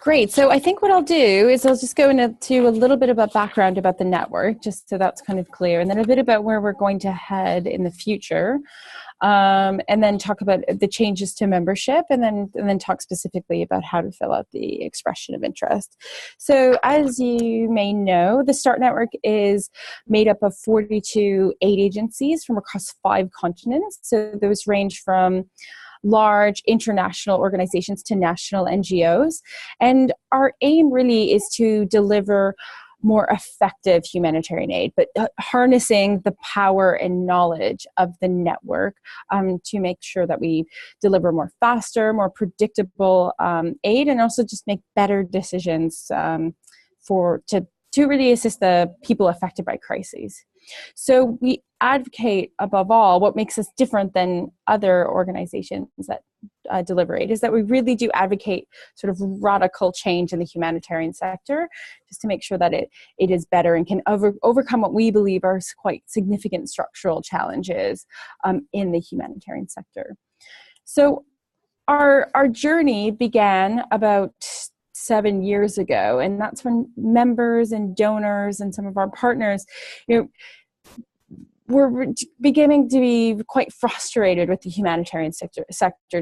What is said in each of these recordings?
Great. So I think what I'll do is I'll just go into a little bit about background about the network, just so that's kind of clear, and then a bit about where we're going to head in the future, and then talk about the changes to membership, and then talk specifically about how to fill out the expression of interest. So as you may know, the START network is made up of 42 aid agencies from across 5 continents. So those range from large international organizations to national NGOs. And our aim really is to deliver more effective humanitarian aid, but harnessing the power and knowledge of the network to make sure that we deliver more faster, more predictable aid, and also just make better decisions to really assist the people affected by crises. So we advocate, above all, what makes us different than other organizations that deliver aid is that we really do advocate sort of radical change in the humanitarian sector, just to make sure that it is better and can overcome what we believe are quite significant structural challenges in the humanitarian sector. So our journey began about 7 years ago, and that's when members and donors and some of our partners, we're beginning to be quite frustrated with the humanitarian sector,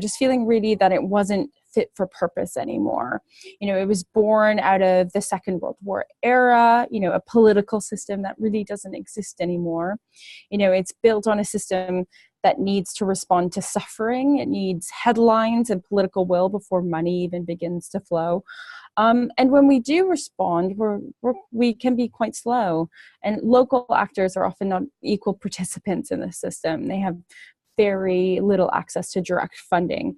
just feeling really that it wasn't fit for purpose anymore. It was born out of the Second World War era, a political system that really doesn't exist anymore. It's built on a system that needs to respond to suffering. It needs headlines and political will before money even begins to flow. And when we do respond, we can be quite slow. And local actors are often not equal participants in the system. They have very little access to direct funding.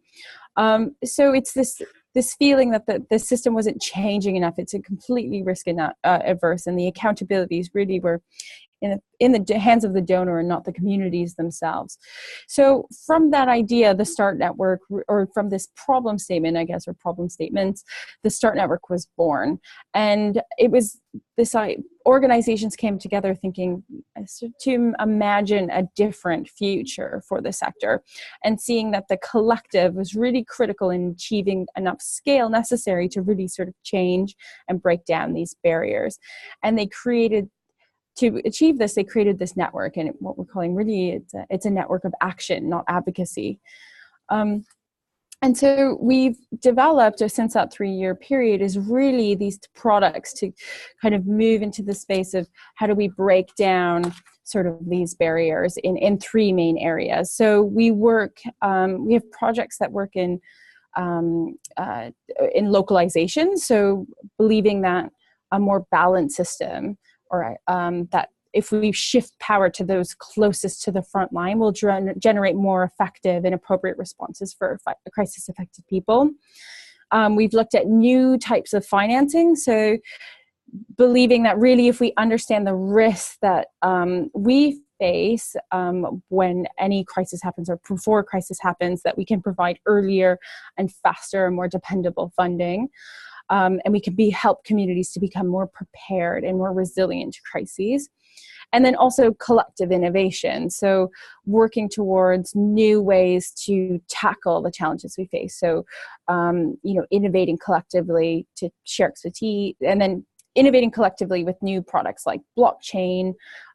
So it's this feeling that the system wasn't changing enough. It's a completely risk averse, and the accountabilities really were in the hands of the donor and not the communities themselves. So from that idea, the START network, or from this problem statement, I guess, or problem statements, the START network was born. And it was this, organizations came together thinking to imagine a different future for the sector, and seeing that the collective was really critical in achieving enough scale necessary to really sort of change and break down these barriers. And to achieve this, they created this network, and what we're calling really, it's a network of action, not advocacy. And so we've developed, since that 3-year period, is really these products to kind of move into the space of how do we break down sort of these barriers in 3 main areas. So we have projects that work in localization, so believing that a more balanced system, or that if we shift power to those closest to the front line, will generate more effective and appropriate responses for crisis-affected people. We've looked at new types of financing, so believing that really if we understand the risks that we face when any crisis happens, or before a crisis happens, that we can provide earlier and faster and more dependable funding. And we can help communities to become more prepared and more resilient to crises. And then also collective innovation, so working towards new ways to tackle the challenges we face. So, innovating collectively to share expertise, and then innovating collectively with new products like blockchain,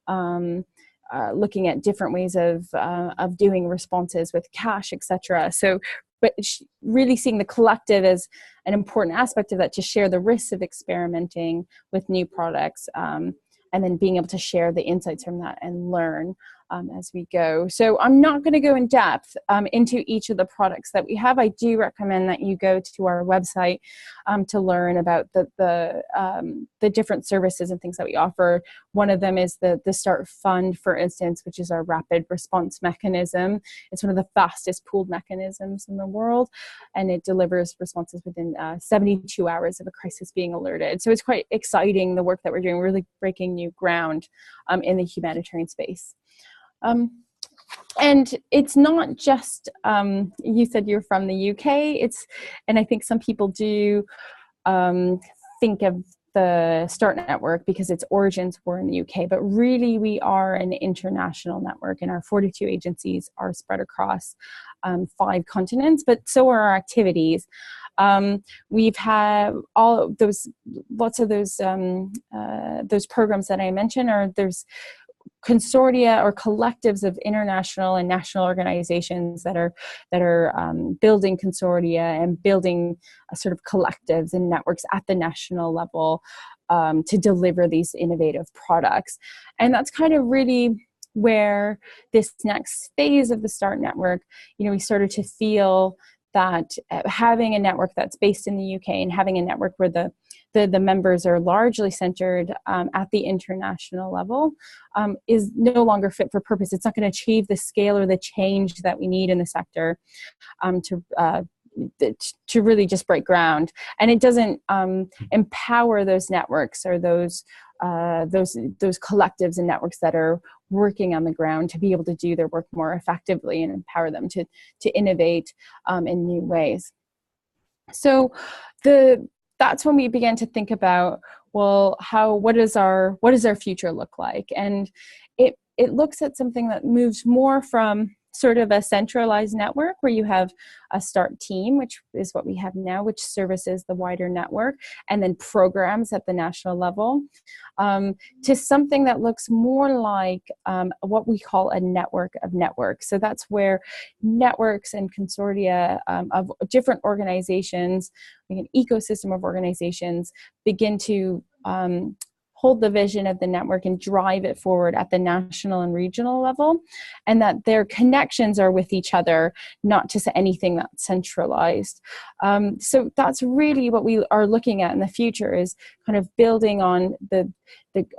looking at different ways of doing responses with cash, etc. So, but really seeing the collective as an important aspect of that, to share the risks of experimenting with new products, and then being able to share the insights from that and learn as we go. So I'm not going to go in depth into each of the products that we have. I do recommend that you go to our website to learn about the different services and things that we offer. One of them is the START Fund, for instance, which is our rapid response mechanism. It's one of the fastest pooled mechanisms in the world, and it delivers responses within 72 hours of a crisis being alerted. So it's quite exciting, the work that we're doing, really breaking new ground in the humanitarian space. And it's not just, you said you're from the UK, and I think some people do think of the START network because its origins were in the UK, but really we are an international network, and our 42 agencies are spread across 5 continents, but so are our activities. We've had all of those, lots of those programs that I mentioned, or there's consortia or collectives of international and national organizations that are building consortia and building sort of collectives and networks at the national level to deliver these innovative products. And that's kind of really where this next phase of the START network, we started to feel that having a network that's based in the UK and having a network where the members are largely centered at the international level is no longer fit for purpose. It's not going to achieve the scale or the change that we need in the sector to really just break ground. And it doesn't empower those networks or those collectives and networks that are working on the ground to be able to do their work more effectively and empower them to innovate in new ways. So that's when we began to think about, well, what does our future look like? And it looks at something that moves more from sort of a centralized network where you have a START team, which is what we have now, which services the wider network, and then programs at the national level, to something that looks more like what we call a network of networks. So that's where networks and consortia of different organizations, like an ecosystem of organizations, begin to hold the vision of the network and drive it forward at the national and regional level, and that their connections are with each other, not just anything that's centralized. So that's really what we are looking at in the future, is kind of building on the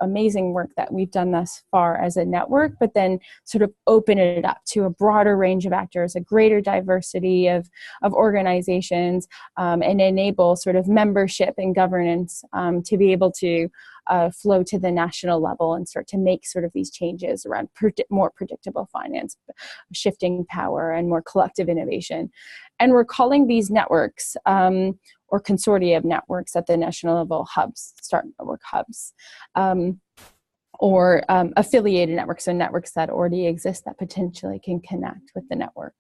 amazing work that we've done thus far as a network, but then sort of open it up to a broader range of actors, a greater diversity of organizations, and enable sort of membership and governance to be able to flow to the national level and start to make sort of these changes around more predictable finance, shifting power, and more collective innovation. And we're calling these networks or consortia of networks at the national level hubs, START network hubs, or affiliated networks, so networks that already exist that potentially can connect with the network.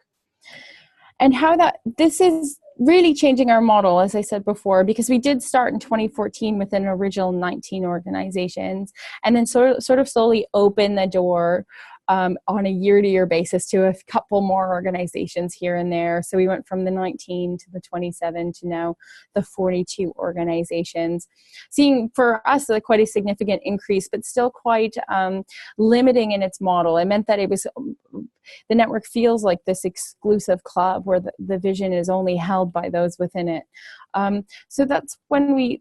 And how this is really changing our model, as I said before, because we did start in 2014 with an original 19 organizations, and then sort of slowly open the door on a year-to-year basis to a couple more organizations here and there. So we went from the 19 to the 27 to now the 42 organizations. Seeing for us quite a significant increase, but still quite limiting in its model. It meant that the network feels like this exclusive club where the vision is only held by those within it. So that's when we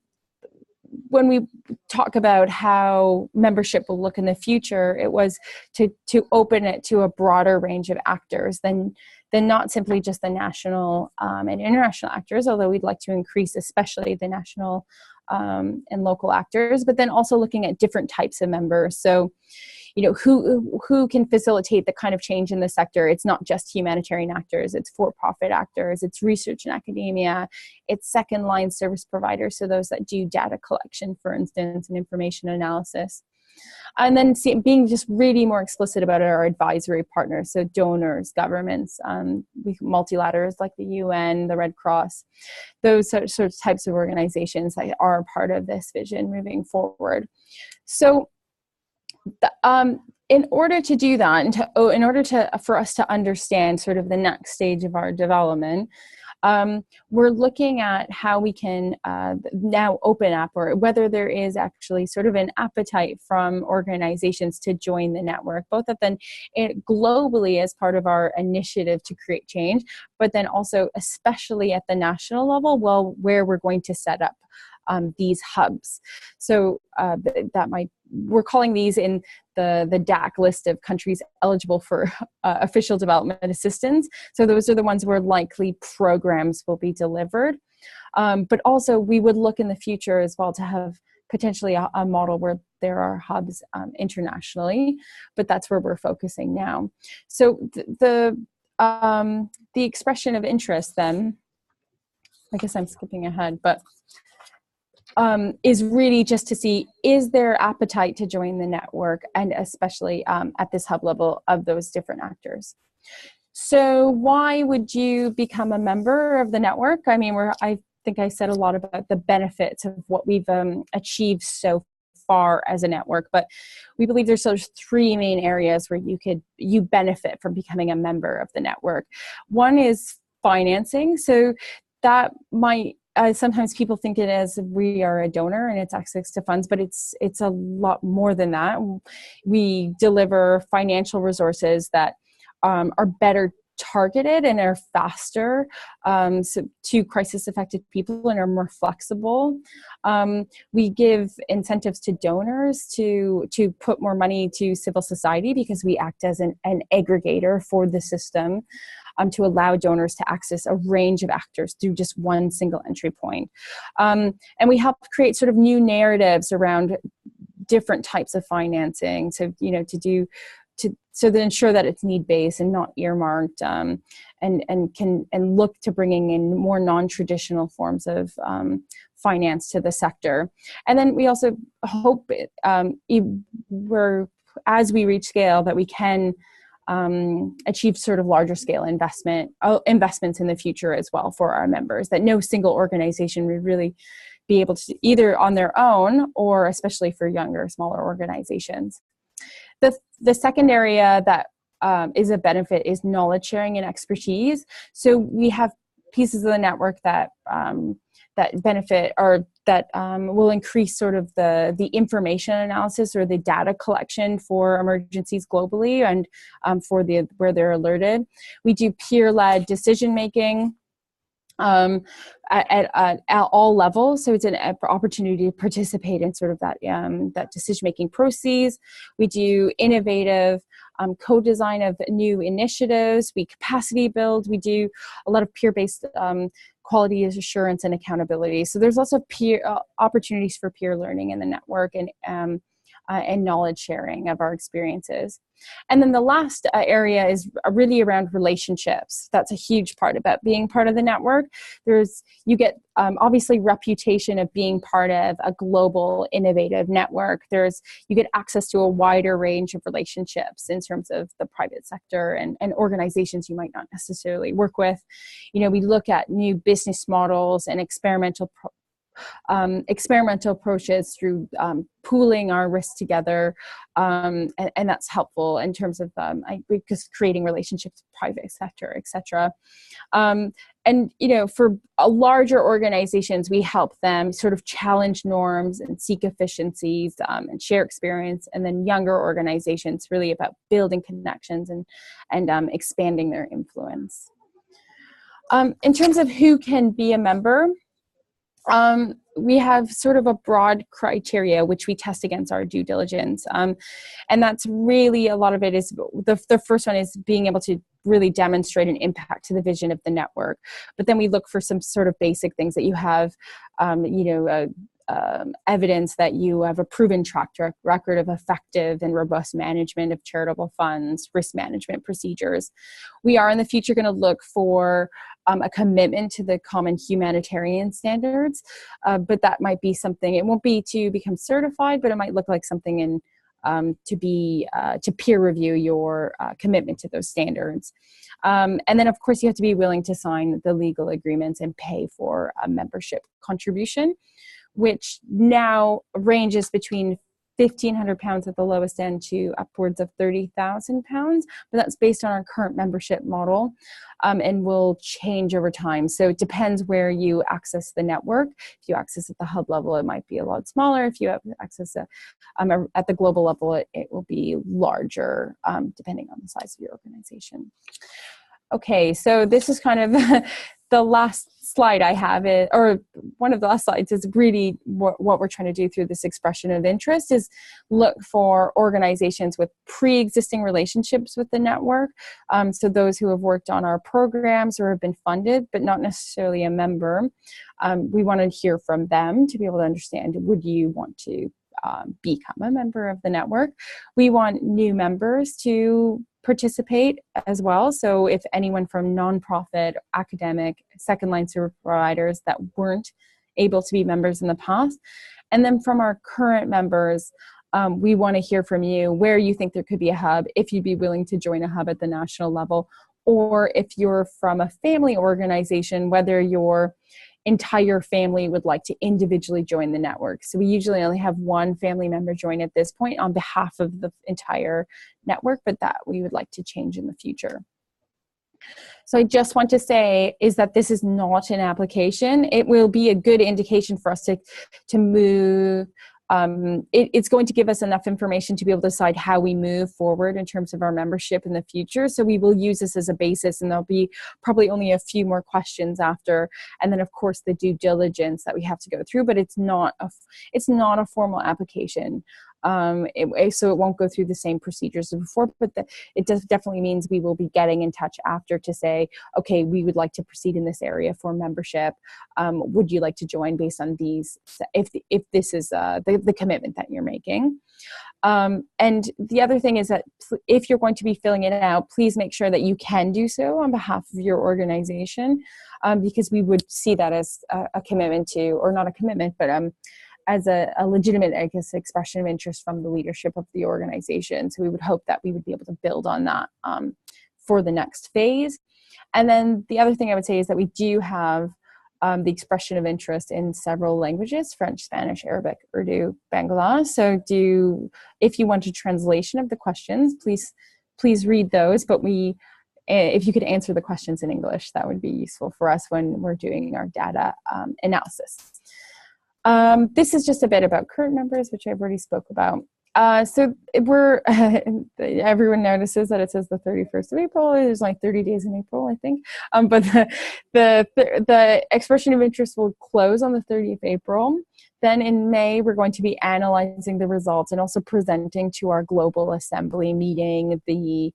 talk about how membership will look in the future, it was to open it to a broader range of actors than not simply just the national and international actors, although we'd like to increase especially the national and local actors, but then also looking at different types of members. So, who can facilitate the kind of change in the sector? It's not just humanitarian actors, it's for-profit actors, it's research and academia, it's second-line service providers, so those that do data collection, for instance, and information analysis. And then being just really more explicit about our advisory partners, so donors, governments, multilaterals like the UN, the Red Cross, those sort of types of organizations that are part of this vision moving forward. So in order to do that, and for us to understand sort of the next stage of our development, we're looking at how we can now open up, or whether there is actually sort of an appetite from organizations to join the network, both of them globally as part of our initiative to create change, but then also especially at the national level, where we're going to set up these hubs. So we're calling these in the DAC list of countries eligible for official development assistance. So those are the ones where likely programs will be delivered. But also we would look in the future as well to have potentially a model where there are hubs internationally, but that's where we're focusing now. So the expression of interest then, I guess I'm skipping ahead, but is really just to see, is there appetite to join the network, and especially at this hub level of those different actors. So why would you become a member of the network? I mean, think I said a lot about the benefits of what we've achieved so far as a network, but we believe there's sort of three main areas where you benefit from becoming a member of the network. One is financing. So that might sometimes people think it as we are a donor and it's access to funds, but it's a lot more than that. We deliver financial resources that are better targeted and are faster to crisis affected people and are more flexible. We give incentives to donors to put more money to civil society because we act as an aggregator for the system to allow donors to access a range of actors through just one single entry point. And we help create sort of new narratives around different types of financing. So, so to ensure that it's need-based and not earmarked, and look to bringing in more non-traditional forms of finance to the sector. And then we also hope as we reach scale that we can achieve sort of larger scale investments in the future as well for our members, that no single organization would really be able to either on their own or especially for younger, smaller organizations. The second area that is a benefit is knowledge sharing and expertise. So we have pieces of the network that benefit or that will increase sort of the information analysis or the data collection for emergencies globally and for where they're alerted. We do peer-led decision making at all levels. So it's an opportunity to participate in sort of that decision-making process. We do innovative co-design of new initiatives. We capacity build. We do a lot of peer-based quality assurance and accountability. So there's also opportunities for peer learning in the network and knowledge sharing of our experiences. And then the last area is really around relationships. That's a huge part about being part of the network. You get obviously reputation of being part of a global innovative network. You get access to a wider range of relationships in terms of the private sector and organizations you might not necessarily work with. We look at new business models and experimental approaches through pooling our risks together, and that's helpful in terms of because creating relationships with private sector, etc. And for larger organizations, we help them sort of challenge norms and seek efficiencies and share experience. And then younger organizations, really about building connections and expanding their influence. In terms of who can be a member, we have sort of a broad criteria which we test against our due diligence. And that's really, a lot of it is, the first one is being able to really demonstrate an impact to the vision of the network. But then we look for some sort of basic things that you have, evidence that you have a proven track record of effective and robust management of charitable funds, risk management procedures. We are in the future going to look for a commitment to the common humanitarian standards, but that might be something, it won't be to become certified, but it might look like something to peer review your commitment to those standards. And then of course you have to be willing to sign the legal agreements and pay for a membership contribution, which now ranges between £1,500 at the lowest end to upwards of £30,000, but that's based on our current membership model, and will change over time. So it depends where you access the network. If you access at the hub level, it might be a lot smaller. If you have access at the global level, it will be larger, depending on the size of your organization. Okay, so this is kind of the last slide I have, or one of the last slides, is really what we're trying to do through this expression of interest is look for organizations with pre-existing relationships with the network. So those who have worked on our programs or have been funded, but not necessarily a member. We want to hear from them to be able to understand, would you want to become a member of the network? We want new members to participate as well. So if anyone from nonprofit, academic, second line service providers that weren't able to be members in the past. And then from our current members, we want to hear from you where you think there could be a hub, if you'd be willing to join a hub at the national level, or if you're from a family organization, whether you're entire family would like to individually join the network. So we usually only have one family member join at this point on behalf of the entire network, but that we would like to change in the future. So I just want to say is that this is not an application. It will be a good indication for us to move. It's going to give us enough information to be able to decide how we move forward in terms of our membership in the future. So we will use this as a basis, and there'll be probably only a few more questions after. And then, of course, the due diligence that we have to go through, but it's not a formal application. So it won't go through the same procedures as before, but it definitely means we will be getting in touch after to say, okay, we would like to proceed in this area for membership. Would you like to join based on these, if this is the commitment that you're making? And the other thing is that if you're going to be filling it out, please make sure that you can do so on behalf of your organization, because we would see that as a commitment to, or not a commitment, but as a legitimate, I guess, expression of interest from the leadership of the organization. So we would hope that we would be able to build on that for the next phase. And then the other thing I would say is that we do have the expression of interest in several languages: French, Spanish, Arabic, Urdu, Bangla. So if you want a translation of the questions, please read those. But if you could answer the questions in English, that would be useful for us when we're doing our data analysis. This is just a bit about current members, which I've already spoke about. So everyone notices that it says the 31st of April. There's like 30 days in April, I think. But the expression of interest will close on the 30th of April. Then in May, we're going to be analyzing the results and also presenting to our global assembly meeting the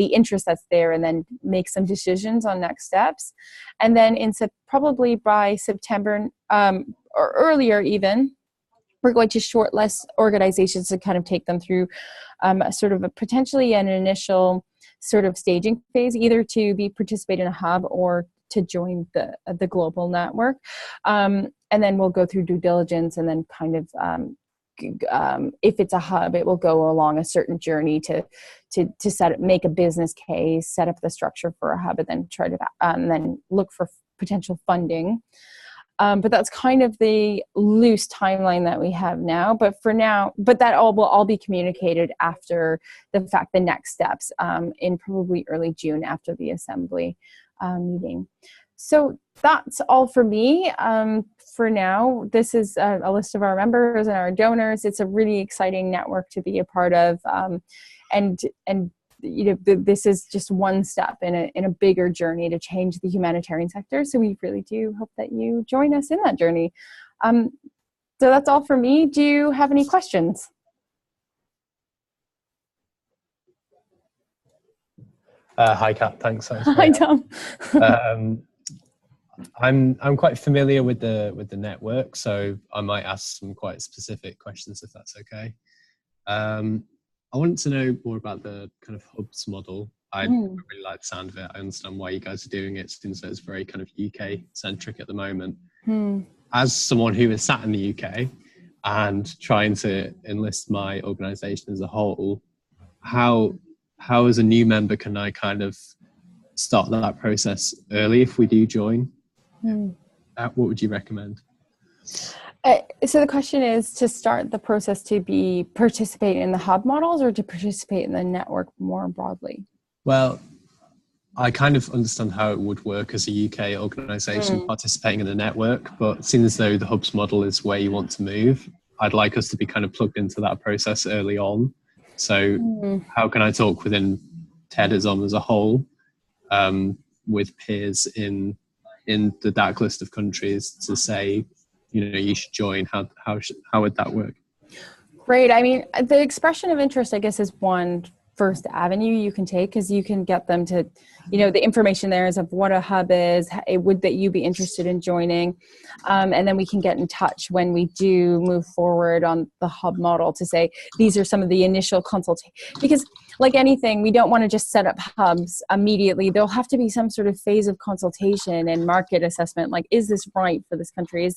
interest that's there, and then make some decisions on next steps. And then probably by September, or earlier even, we're going to shortlist organizations to kind of take them through potentially an initial sort of staging phase, either to participate in a hub or to join the global network. And then we'll go through due diligence, and then kind of if it's a hub, it will go along a certain journey to make a business case, set up the structure for a hub, and then then look for potential funding. But that's kind of the loose timeline that we have now. But that will all be communicated after the next steps in probably early June after the assembly meeting. So that's all for me. For now, this is a list of our members and our donors. It's a really exciting network to be a part of, and this is just one step in a bigger journey to change the humanitarian sector. So we really do hope that you join us in that journey. So that's all for me. Do you have any questions? Hi, Kat. Thanks. Hi, Tom. I'm quite familiar with the network, so I might ask some quite specific questions if that's okay. I wanted to know more about the kind of hubs model. I really like the sound of it. I understand why you guys are doing it, since it's very kind of UK centric at the moment. As someone who is sat in the UK and trying to enlist my organization as a whole, how as a new member can I kind of start that process early if we do join? What would you recommend? So the question is to start the process to participate in the hub models, or to participate in the network more broadly? Well, I kind of understand how it would work as a UK organisation participating in the network, but it seems as though the hubs model is where you want to move. I'd like us to be kind of plugged into that process early on. So how can I talk within TEDism as a whole with peers in the dark list of countries to say, you should join? How would that work? Great. I mean, the expression of interest, I guess, is one first avenue you can take, because you can get them to, the information there is of what a hub is, would that you be interested in joining, and then we can get in touch when we do move forward on the hub model to say, these are some of the initial consultations. Because like anything, we don't want to just set up hubs immediately. There'll have to be some sort of phase of consultation and market assessment. Like, is this right for this country? Is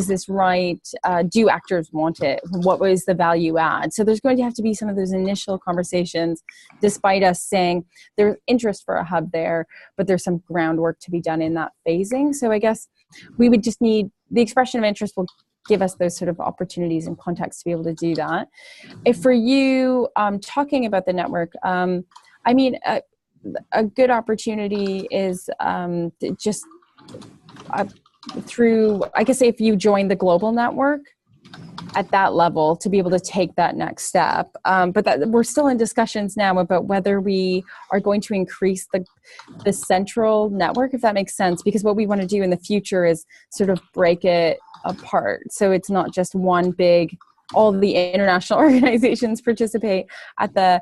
this right? Do actors want it? What was the value add? So there's going to have to be some of those initial conversations, despite us saying there's interest for a hub there, but there's some groundwork to be done in that phasing. So I guess we would just need the expression of interest will give us those sort of opportunities and context to be able to do that. If for you, talking about the network, I mean, a good opportunity is just through, I guess, if you join the global network at that level, to be able to take that next step. But that, we're still in discussions now about whether we are going to increase the central network, if that makes sense, because what we want to do in the future is sort of break it apart. So it's not just one big, all the international organizations participate at the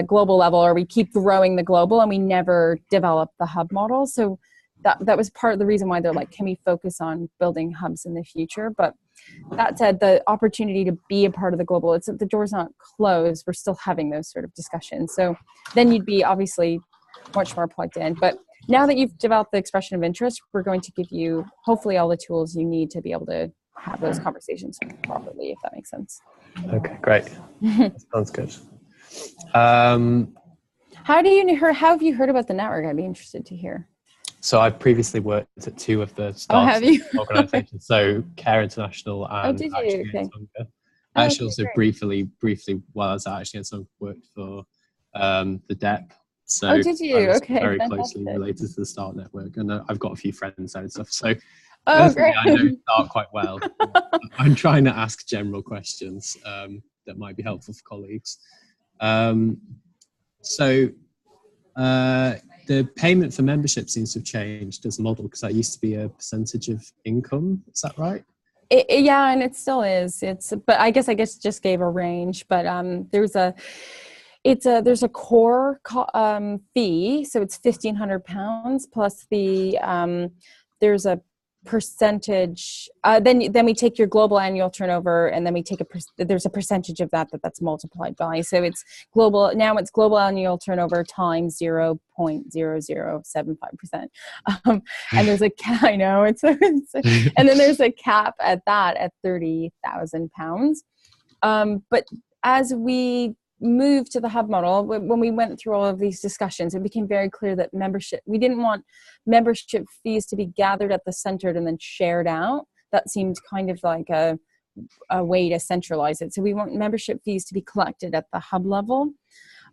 global level, or we keep growing the global and we never develop the hub model. So that was part of the reason why they're like, can we focus on building hubs in the future? But that said, the opportunity to be a part of the global, it's the door's not closed. We're still having those sort of discussions. So then you'd be obviously much more plugged in. But now that you've developed the expression of interest, we're going to give you hopefully all the tools you need to be able to have those conversations properly, if that makes sense. Okay, great. That sounds good. How have you heard about the network? I'd be interested to hear. So I previously worked at two of the staff organisations, so Care International and did you? Actually Okay. Ensonga. I actually also great. briefly, while I was at Actually Ensonga, worked for the DEP. So did you? I was Okay, very fantastic. closely related to the Start network, and I've got a few friends there and stuff. So great. I know Start quite well. I'm trying to ask general questions that might be helpful for colleagues. The payment for membership seems to have changed as a model, because that used to be a percentage of income. Is that right? Yeah, and it still is. But I guess just gave a range. But there's a core fee, so it's £1,500 plus there's a percentage. Then we take your global annual turnover, and then we take there's a percentage of that's multiplied by. So it's global. Now it's global annual turnover times 0.0075%. And there's I know and then there's a cap at £30,000. But as we move to the hub model, when we went through all of these discussions, it became very clear that we didn't want membership fees to be gathered at the center and then shared out. That seemed kind of like a way to centralize it. So we want membership fees to be collected at the hub level.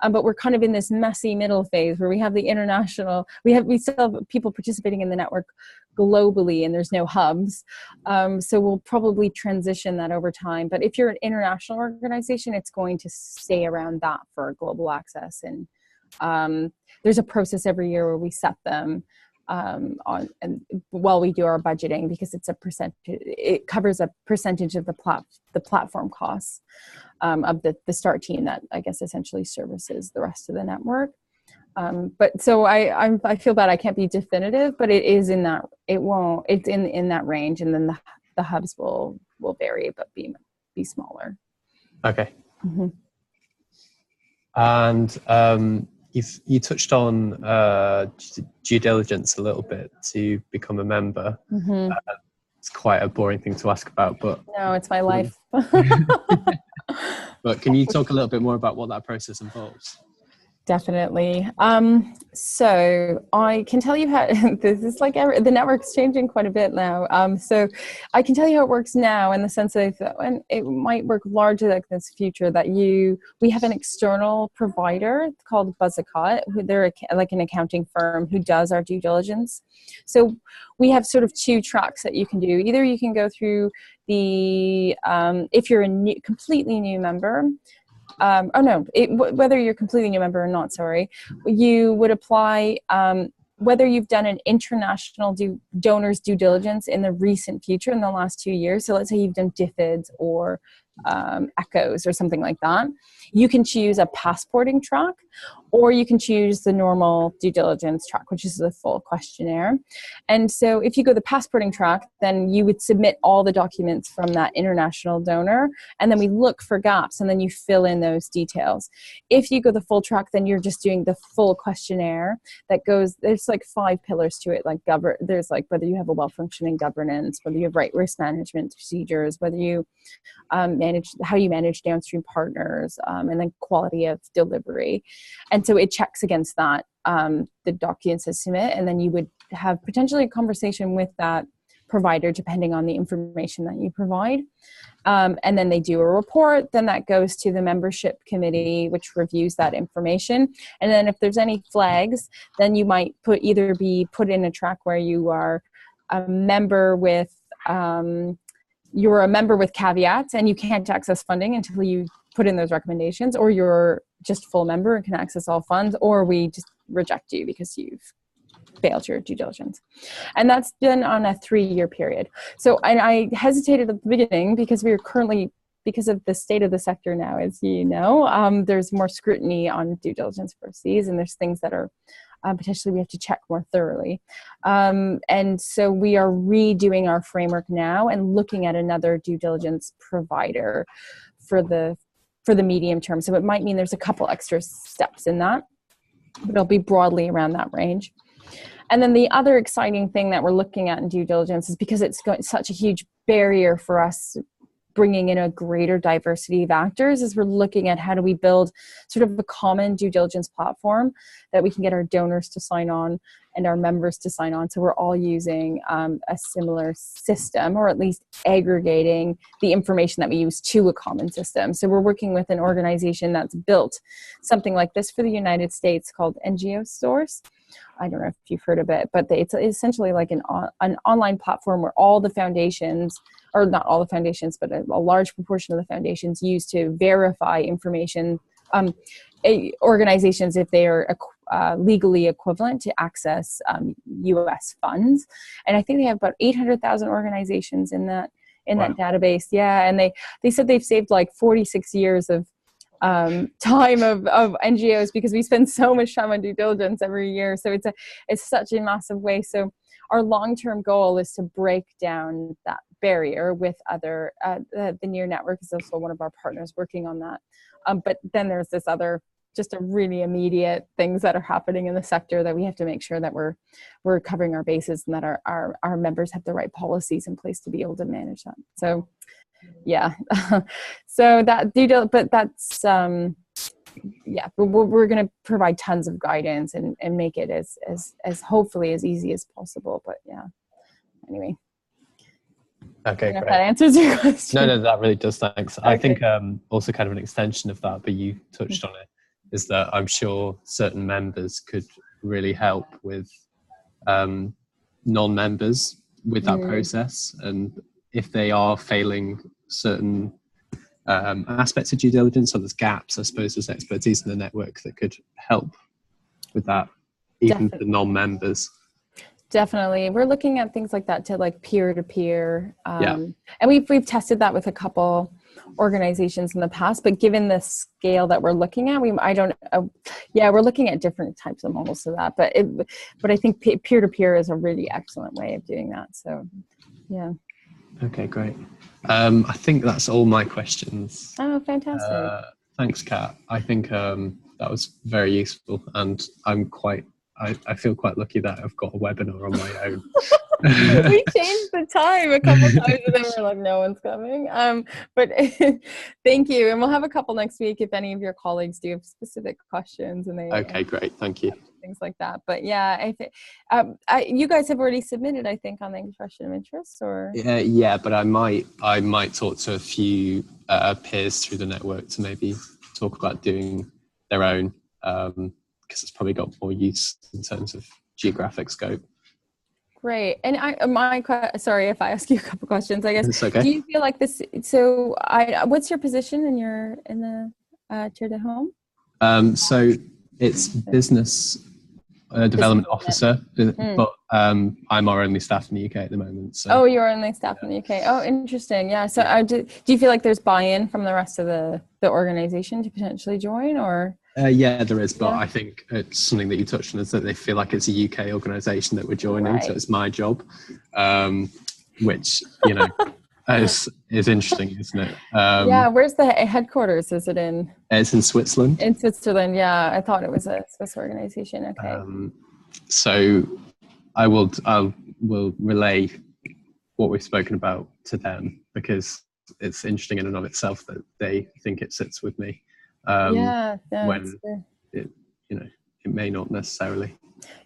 But we're kind of in this messy middle phase where we have the international, we still have people participating in the network globally, and there's no hubs. So we'll probably transition that over time. But if you're an international organization, it's going to stay around that for global access. And there's a process every year where we set them while we do our budgeting, because it's it covers a percentage of the platform costs of the Start team that I guess essentially services the rest of the network. But so I feel bad I can't be definitive, but it is in that, it's in that range, and then the hubs will vary but be smaller. Okay. Mm-hmm. And you touched on due diligence a little bit to become a member. Mm-hmm. It's quite a boring thing to ask about, but no, it's my life. But can you talk a little bit more about what that process involves? Definitely. So I can tell you how this is like the network's changing quite a bit now. So I can tell you how it works now, in the sense that and it might work largely like this future, that we have an external provider called Buzzicott, who they're like an accounting firm who does our due diligence. So we have sort of two tracks that you can do. Either you can go through if you're a completely new member. Whether you're completely new member or not, you would apply whether you've done an international donors due diligence in the recent future, in the last 2 years. So let's say you've done DFIDs or ECHOs or something like that. You can choose a passporting track, or you can choose the normal due diligence track, which is the full questionnaire. And so if you go the passporting track, then you would submit all the documents from that international donor, and then we look for gaps, and then you fill in those details. If you go the full track, then you're just doing the full questionnaire that goes, there's like 5 pillars to it, like there's like whether you have a well-functioning governance, whether you have right risk management procedures, whether you how you manage downstream partners, and then quality of delivery. And so it checks against that, the documents to submit, and then you would have potentially a conversation with that provider, depending on the information that you provide. And then they do a report, then that goes to the membership committee, which reviews that information. And then if there's any flags, then you might be put in a track where you are a member with, you're a member with caveats and you can't access funding until you put in those recommendations, or you're just full member and can access all funds, or we just reject you because you've failed your due diligence. And that's been on a 3-year period. So, and I hesitated at the beginning because we are currently, because of the state of the sector now, as you know, there's more scrutiny on due diligence processes, and there's things that are potentially we have to check more thoroughly. And so we are redoing our framework now and looking at another due diligence provider for the medium term. So it might mean there's a couple extra steps in that, but it'll be broadly around that range. And then the other exciting thing that we're looking at in due diligence is, because it's such a huge barrier for us bringing in a greater diversity of actors, is we're looking at how do we build sort of a common due diligence platform that we can get our donors to sign on and our members to sign on. So we're all using a similar system, or at least aggregating the information that we use to a common system. So we're working with an organization that's built something like this for the United States called NGO Source. I don't know if you've heard of it, but it's essentially like an online platform where all the foundations, or not all the foundations, but a large proportion of the foundations use to verify information, organizations, if they are legally equivalent to access U.S. funds. And I think they have about 800,000 organizations in that database. Yeah, and they said they've saved like 46 years of time of NGOs, because we spend so much time on due diligence every year. So it's such a massive way. So our long-term goal is to break down that barrier with other, the Near Network is also one of our partners working on that. But then there's this other, just a really immediate things that are happening in the sector that we have to make sure that we're covering our bases, and that our members have the right policies in place to be able to manage that. So yeah, so that but that's yeah, we're going to provide tons of guidance and make it as hopefully as easy as possible. But yeah, anyway. Okay, great. If that answers your question. No, that really does. Thanks. Okay. I think also kind of an extension of that, but you touched on it, is that I'm sure certain members could really help with non-members with that process, and if they are failing certain aspects of due diligence, or there's gaps, I suppose there's expertise in the network that could help with that, even for non-members. Definitely. We're looking at things like that, to like peer-to-peer. And we've tested that with a couple organizations in the past, but given the scale that we're looking at, we're looking at different types of models to that, but I think peer-to-peer is a really excellent way of doing that. So yeah. Okay, great. I think that's all my questions. Oh, fantastic. Thanks, Kat. I think that was very useful, and I feel quite lucky that I've got a webinar on my own. We changed the time a couple times, and then we're like, no one's coming. But thank you, and we'll have a couple next week if any of your colleagues do have specific questions. And okay, great, thank you. Things like that. But yeah, I think you guys have already submitted, I think, on the expression of interest, or yeah, but I might talk to a few peers through the network to maybe talk about doing their own, because it's probably got more use in terms of geographic scope. Great. And sorry if I ask you a couple questions, I guess. It's okay. Do you feel like this, so what's your position in the Tier de Home? So it's business development officer, but I'm our only staff in the UK at the moment. So. Oh, you're only staff in the UK. Oh, interesting. Yeah. So do you feel like there's buy-in from the rest of the organization to potentially join, or? Yeah, there is, but I think it's something that you touched on, is that they feel like it's a UK organisation that we're joining, right. So it's my job, which, is interesting, isn't it? Yeah, where's the headquarters? Is it in? It's in Switzerland. In Switzerland, yeah. I thought it was a Swiss organisation. Okay. So I will relay what we've spoken about to them, because it's interesting in and of itself that they think it sits with me. When it may not necessarily.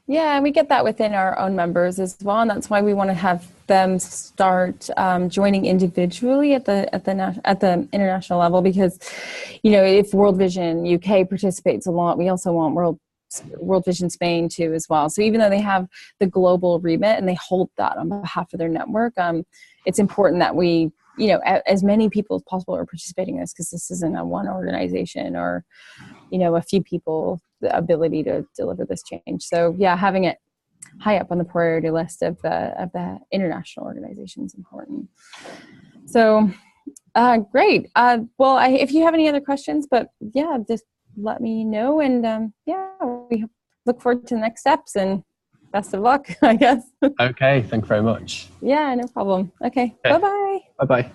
Yeah, we get that within our own members as well, and that's why we want to have them start joining individually at the international level. Because, if World Vision UK participates a lot, we also want World Vision Spain too as well. So even though they have the global remit and they hold that on behalf of their network, it's important that we, as many people as possible are participating in this, because this isn't a one organization or a few people the ability to deliver this change. So yeah, having it high up on the priority list of the international organization is important. So great. Well, if you have any other questions, but yeah, just let me know. And we look forward to the next steps, and best of luck, I guess. Okay, thank you very much. Yeah, no problem. Okay. Bye-bye. Bye-bye.